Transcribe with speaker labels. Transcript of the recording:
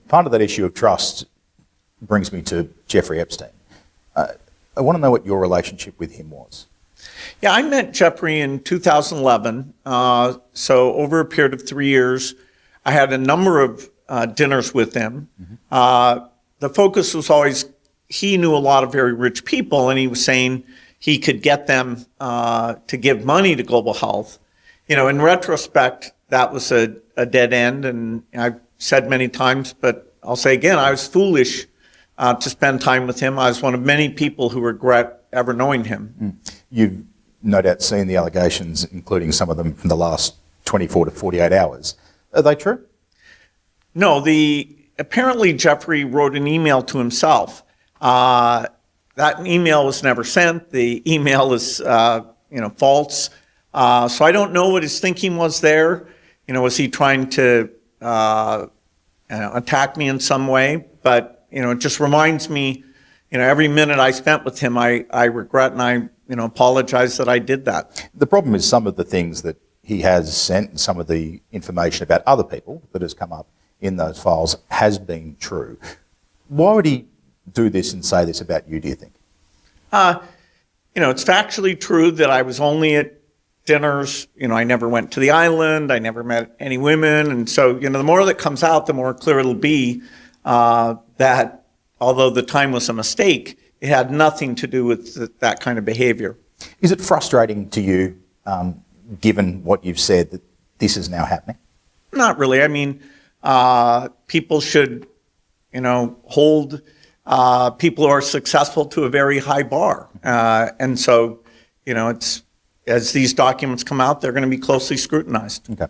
Speaker 1: Part of that issue of trust brings me to Jeffrey Epstein. I want to know what your relationship with him was.
Speaker 2: Yeah, I met Jeffrey in 2011. So over a period of 3 years, I had a number of dinners with him. The focus was always, he knew a lot of very rich people, and he was saying he could get them to give money to global health. In retrospect, that was a dead end, and I've said many times, but I'll say again, I was foolish to spend time with him. I was one of many people who regret ever knowing him.
Speaker 1: You've no doubt seen the allegations, including some of them from the last 24 to 48 hours. Are they true?
Speaker 2: No, apparently Jeffrey wrote an email to himself. That email was never sent. The email is, false. So I don't know what his thinking was there. Was he trying to attack me in some way? But, it just reminds me, every minute I spent with him, I regret and I, apologize that I did that.
Speaker 1: The problem is some of the things that he has sent and some of the information about other people that has come up in those files has been true. Why would he do this and say this about you, do you think?
Speaker 2: It's factually true that I was only at dinners. I never went to the island. I never met any women. And so, the more that comes out, the more clear it'll be that although the time was a mistake, it had nothing to do with that kind of behavior.
Speaker 1: Is it frustrating to you, given what you've said, that this is now happening?
Speaker 2: Not really. I mean, people should, hold people who are successful to a very high bar. And so, it's as these documents come out, they're going to be closely scrutinized.
Speaker 1: Okay.